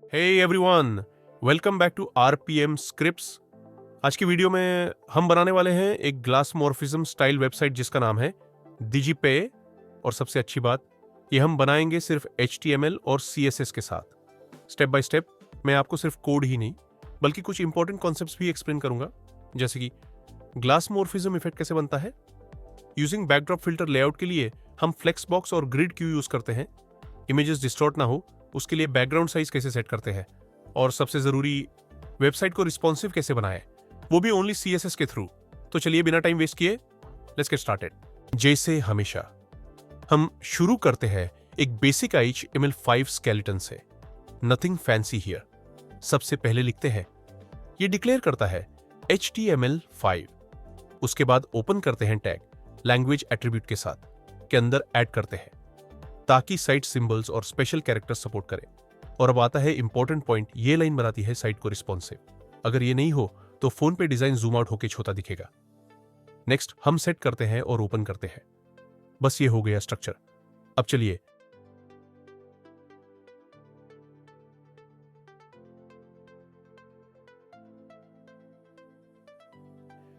Hey everyone, welcome back to RPM scripts. आज की video में हम बनाने वाले हैं एक ग्लास मॉर्फिज्म स्टाइल वेबसाइट जिसका नाम है डिजिपे। और सबसे अच्छी बात, ये हम बनाएंगे सिर्फ HTML और CSS के साथ। स्टेप बाय स्टेप मैं आपको सिर्फ कोड ही नहीं बल्कि कुछ इंपॉर्टेंट कॉन्सेप्ट्स भी एक्सप्लेन करूंगा, जैसे कि ग्लास मॉर्फिज्म इफेक्ट कैसे बनता है, यूजिंग बैकड्रॉप फिल्टर लेआउट के लिए हम फ्लेक्स बॉक्स और ग्रिड क्यों यूज करते हैं, इमेजेस डिस्टॉर्ट ना हो उसके लिए बैकग्राउंड साइज कैसे सेट करते हैं, और सबसे जरूरी वेबसाइट को रिस्पॉन्सिव कैसे बनाए, वो भी ओनली CSS के थ्रू। तो चलिए बिना टाइम वेस्ट किए लेट्स गेट स्टार्टेड। जैसे हमेशा हम शुरू करते हैं एक बेसिक HTML5 स्केलेटन से। Nothing fancy here. सबसे पहले लिखते हैं, ये डिक्लेयर करता है HTML5। उसके बाद ओपन करते हैं टैग लैंग्वेज एट्रीब्यूट के साथ, के अंदर ऐड करते हैं ताकि साइट सिंबल्स और स्पेशल कैरेक्टर्स सपोर्ट करें। और अब आता है इंपॉर्टेंट पॉइंट, ये लाइन बनाती है साइट को रिस्पॉन्सिव। अगर ये नहीं हो तो फोन पे डिजाइन जूम आउट होकर छोटा दिखेगा। नेक्स्ट हम सेट करते हैं और ओपन करते हैं। बस ये हो गया स्ट्रक्चर। अब चलिए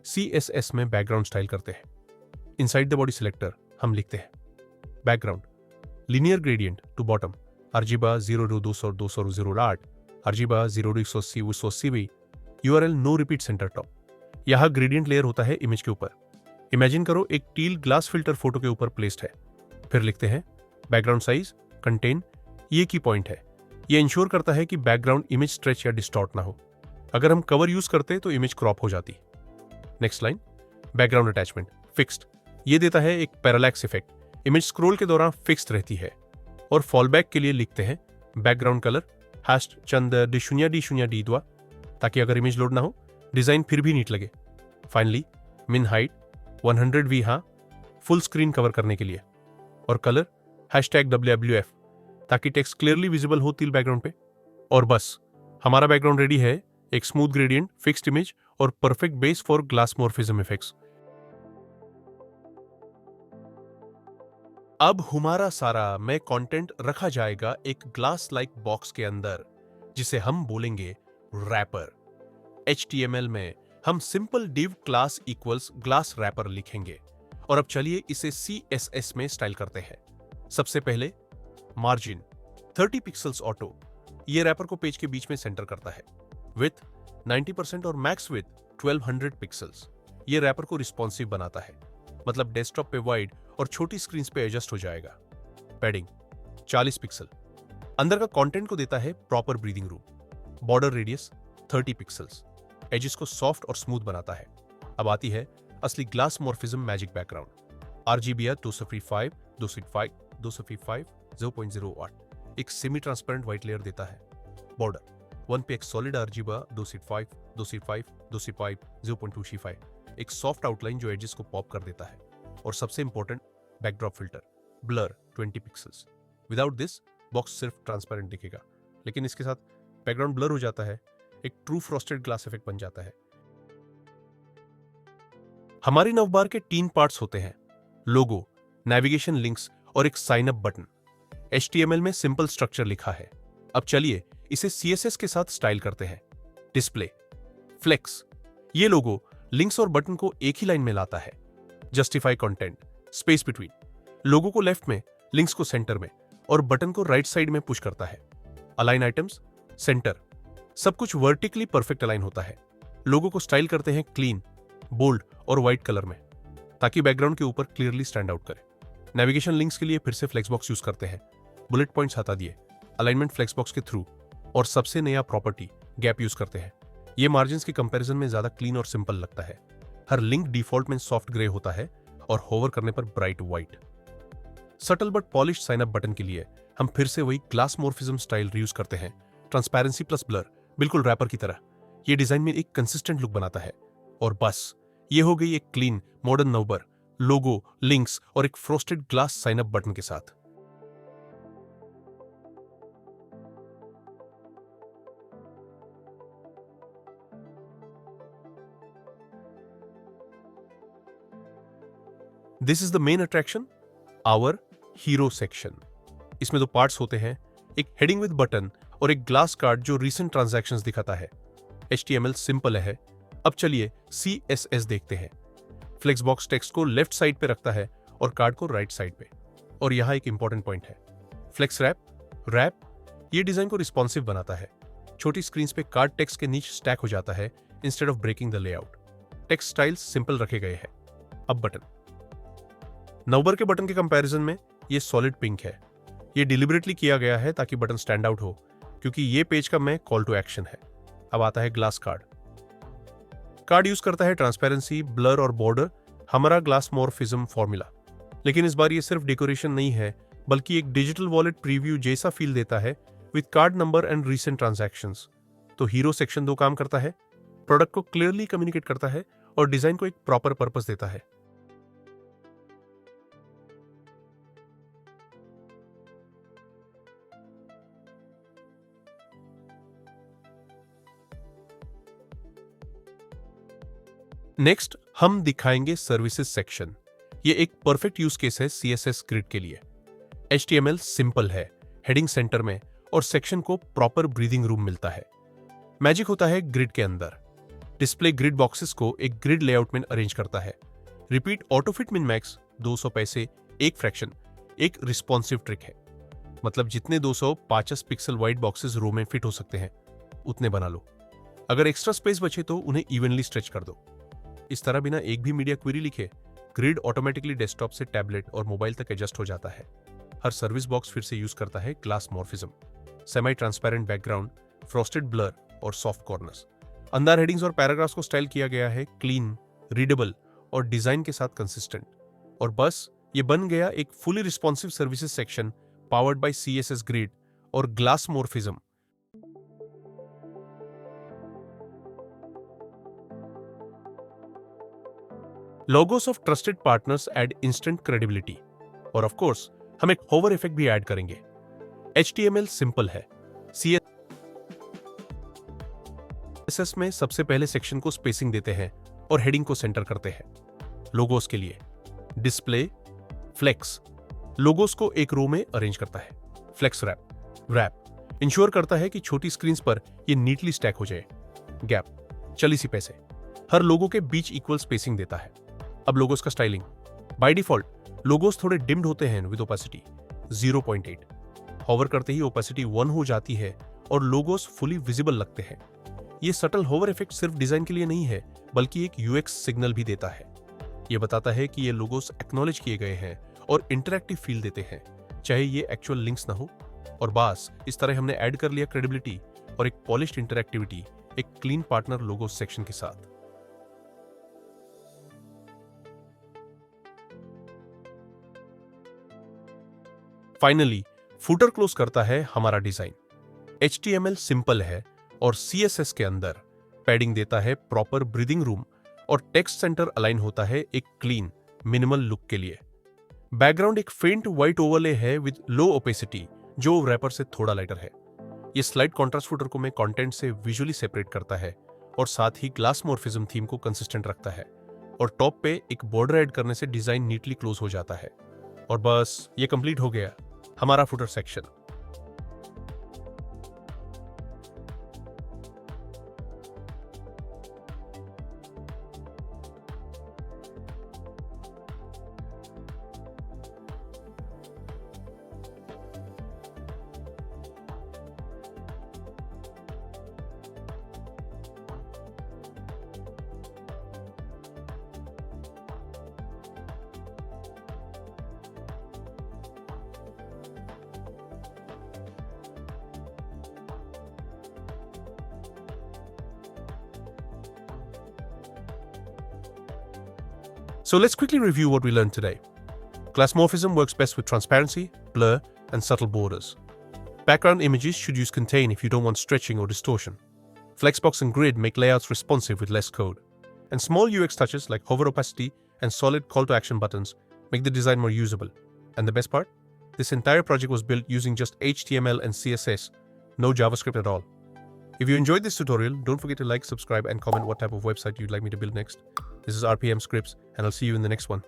CSS में बैकग्राउंड स्टाइल करते हैं। इनसाइड द बॉडी सिलेक्टर हम लिखते हैं background linear gradient to bottom, RGBA 0-200-200-08, RGBA 0-180-180, URL no repeat center top। यहां ग्रेडियंट लेयर होता है इमेज के ऊपर। इमेजिन करो एक टील ग्लास फिल्टर फोटो के ऊपर प्लेस्ड है। फिर लिखते हैं बैकग्राउंड साइज कंटेन। ये की पॉइंट है, ये इंश्योर करता है कि बैकग्राउंड इमेज स्ट्रेच या डिस्टॉर्ट ना हो। अगर हम कवर यूज करते तो इमेज क्रॉप हो जाती। Next line background attachment fixed. ये देता है एक पैरालैक्स इफेक्ट, इमेज स्क्रॉल के दौरान फिक्स्ड रहती है। और फॉलबैक के लिए लिखते हैं बैकग्राउंड कलर चंद D0 द्वा, ताकि अगर इमेज लोड ना हो डिजाइन फिर भी नीट लगे। फाइनली मिन हाइट 100V, हाँ, फुल स्क्रीन कवर करने के लिए। और कलर #WWF, ताकि टेक्स्ट क्लियरली विजिबल हो तील बैकग्राउंड पे। और बस हमारा बैकग्राउंड रेडी है, एक स्मूथ ग्रेडियंट, फिक्स्ड इमेज और perfect base for glass morphism effects. अब हमारा सारा में कंटेंट रखा जाएगा एक ग्लास लाइक बॉक्स के अंदर, जिसे हम बोलेंगे रैपर। HTML में हम simple div class equals glass wrapper लिखेंगे। और अब चलिए इसे CSS में स्टाइल करते हैं। सबसे पहले मार्जिन 30 पिक्सल्स ऑटो, ये रैपर को पेज के बीच में सेंटर करता है। विथ 90% और मैक्स विथ 1200 पिक्सल्स, ये रैपर को रिस्पॉन्सिव बनाता है, मतलब डेस्कटॉप पे वाइड और छोटी स्क्रीन पे एडजस्ट हो जाएगा। पैडिंग 40 पिक्सल, अंदर का कंटेंट को देता है proper breathing room. Border radius 30 pixels, edges को सॉफ्ट और स्मूथ बनाता है। अब आती है असली glass morphism magic background. RGBA 255, 205, 255, 0.08, एक सेमी ट्रांसपेरेंट व्हाइट लेयर देता है। बॉर्डर 1px सॉलिड RGBA 205, 205, 205, 0.235, एक सॉफ्ट आउटलाइन जो एजेस को पॉप कर देता है। और सबसे important backdrop filter blur 20 pixels. Without this box सिर्फ ट्रांसपेरेंट दिखेगा, लेकिन इसके साथ बैकग्राउंड ब्लर हो जाता है, एक ट्रू फ्रॉस्टेड ग्लास इफेक्ट बन जाता है। हमारी नवबार के 3 पार्ट्स होते हैं, लोगो, नेविगेशन लिंक्स और एक साइन अप बटन। HTML में सिंपल स्ट्रक्चर लिखा है। अब चलिए इसे CSS के साथ स्टाइल करते हैं। डिस्प्ले फ्लेक्स, ये लोगो लिंक्स और बटन को एक ही लाइन में लाता है। जस्टिफाई कंटेंट स्पेस बिटवीन, लोगो को लेफ्ट में, लिंक्स को सेंटर में और बटन को राइट साइड में पुश करता है। अलाइन आइटम्स सेंटर, सब कुछ वर्टिकली परफेक्ट अलाइन होता है। लोगो को स्टाइल करते हैं क्लीन, बोल्ड और व्हाइट कलर में, ताकि बैकग्राउंड के ऊपर क्लियरली स्टैंड आउट करे। नेविगेशन लिंक्स के लिए फिर से फ्लेक्स बॉक्स यूज करते हैं। बुलेट पॉइंट्स हटा दिए, अलाइनमेंट फ्लेक्स बॉक्स के थ्रू। और सबसे नया प्रॉपर्टी गैप यूज करते हैं। ये मार्जिन के कंपैरिजन में ज्यादा क्लीन और सिंपल लगता है। हर लिंक डिफॉल्ट में सॉफ्ट ग्रे होता है और होवर करने पर bright white. Subtle but polish sign up button के लिए हम फिर से वही ग्लास मॉर्फिज्म स्टाइल यूज करते हैं। ट्रांसपेरेंसी प्लस ब्लर, बिल्कुल रैपर की तरह। ये डिजाइन में एक कंसिस्टेंट लुक बनाता है। और बस ये हो गई एक clean modern navbar, logo, links और एक frosted glass sign up button के साथ। This is the main attraction, our hero section. इसमें 2 पार्ट्स होते हैं, एक हेडिंग विद बटन और एक ग्लास कार्ड जो रीसेंट ट्रांजैक्शंस दिखाता है। HTML सिंपल है। अब चलिए CSS देखते हैं। फ्लेक्सबॉक्स टेक्स्ट को लेफ्ट साइड पे रखता है और कार्ड को राइट साइड पे। और यहाँ एक इंपॉर्टेंट पॉइंट है, फ्लेक्स रैप ये डिजाइन को रिस्पॉन्सिव बनाता है। छोटी स्क्रीन पे कार्ड टेक्स्ट के नीचे स्टैक हो जाता है instead of breaking the layout. Text styles simple रखे गए हैं। अब बटन, नंबर के बटन के कंपैरिजन में ये सॉलिड पिंक है। ये डिलिबरेटली किया गया है ताकि बटन स्टैंड आउट हो, क्योंकि ये पेज का में कॉल टू एक्शन है। अब आता है ग्लास कार्ड यूज करता है ट्रांसपेरेंसी, ब्लर और बॉर्डर, हमारा ग्लास मॉर्फिज्म फॉर्मूला। लेकिन इस बार ये सिर्फ डेकोरेशन नहीं है, बल्कि एक डिजिटल वॉलेट प्रीव्यू जैसा फील देता है with card number and recent transactions. तो हीरो सेक्शन 2 काम करता है, प्रोडक्ट को क्लियरली कम्युनिकेट करता है और डिजाइन को एक प्रॉपर पर्पस देता है। नेक्स्ट हम दिखाएंगे सर्विसेज सेक्शन। ये एक परफेक्ट यूज केस है CSS ग्रिड के लिए। HTML सिंपल है, हेडिंग सेंटर में और सेक्शन को प्रॉपर ब्रीदिंग रूम मिलता है। मैजिक होता है ग्रिड के अंदर। डिस्प्ले ग्रिड बॉक्सेस को एक ग्रिड लेआउट में अरेंज करता है। रिपीट ऑटोफिट मिन मैक्स 200 पैसे एक फ्रैक्शन एक रिस्पॉन्सिव ट्रिक है। मतलब जितने 250 पिक्सल वाइड बॉक्सेस रो में फिट हो सकते हैं उतने बना लो। अगर एक्स्ट्रा स्पेस बचे तो उन्हें इवनली स्ट्रेच कर दो। इस तरह बिना एक भी मीडिया क्वेरी लिखे ग्रिड ऑटोमेटिकली डेस्कटॉप से टैबलेट और मोबाइल तक एडजस्ट हो जाता है। हर सर्विस बॉक्स फिर से यूज करता है glass morphism, semi transparent background, frosted blur और सॉफ्ट कॉर्नर्स। अंदर हेडिंग्स और पैराग्राफ्स को स्टाइल किया गया है क्लीन, रीडेबल और डिजाइन के साथ कंसिस्टेंट। और बस ये बन गया एक fully responsive services section powered by CSS grid और glassmorphism. Logos of trusted partners add instant credibility. और ऑफ कोर्स हम एक होवर इफेक्ट भी ऐड करेंगे। HTML सिंपल है। CSS में सबसे पहले सेक्शन को स्पेसिंग देते हैं और हेडिंग को सेंटर करते हैं। लोगोस के लिए डिस्प्ले फ्लेक्स लोगोस को एक रो में अरेंज करता है। फ्लेक्स रैप इंश्योर करता है कि छोटी स्क्रीन पर ये नीटली स्टैक हो जाए। गैप 40 पैसे हर लोगों के बीच इक्वल स्पेसिंग देता है। अब लोगोस का स्टाइलिंग, बाय डिफॉल्ट लोगोस थोड़े डिम्ड होते हैं विद ओपेसिटी 0.8। होवर करते ही ओपेसिटी 1 हो जाती है और लोगोस फुली विजिबल लगते हैं। ये सटल होवर इफेक्ट सिर्फ डिजाइन के लिए नहीं है, बल्कि एक UX सिग्नल भी देता है। ये बताता है कि ये लोगोस एक्नॉलेज किए गए हैं और इंटरैक्टिव फील देते हैं, चाहे ये एक्चुअल लिंक्स ना हो। और बस इस तरह हमने ऐड कर लिया क्रेडिबिलिटी और एक पॉलिश्ड इंटरैक्टिविटी एक क्लीन पार्टनर लोगोस सेक्शन के साथ। फाइनली फुटर क्लोज करता है हमारा डिजाइन। HTML सिंपल है और CSS के अंदर पैडिंग देता है प्रॉपर ब्रीदिंग रूम और टेक्स्ट सेंटर अलाइन होता है एक क्लीन मिनिमल लुक के लिए। बैकग्राउंड एक फेंट व्हाइट ओवरले है विद लो ओपेसिटी जो रैपर से थोड़ा लाइटर है। ये स्लाइड कॉन्ट्रास्ट फुटर को मैं कंटेंट से विजुअली सेपरेट करता है और साथ ही ग्लास मॉर्फिज्म थीम को कंसिस्टेंट रखता है। और टॉप पे एक बॉर्डर ऐड करने से डिजाइन नीटली क्लोज हो जाता है। और बस ये कंप्लीट हो गया हमारा footer section. So let's quickly review what we learned today. Glassmorphism works best with transparency, blur, and subtle borders. Background images should use contain if you don't want stretching or distortion. Flexbox and grid make layouts responsive with less code. And small UX touches like hover opacity and solid call to action buttons make the design more usable. And the best part? This entire project was built using just HTML and CSS, no JavaScript at all. If you enjoyed this tutorial, don't forget to like, subscribe, and comment what type of website you'd like me to build next. This is RPM Scripts, and I'll see you in the next one.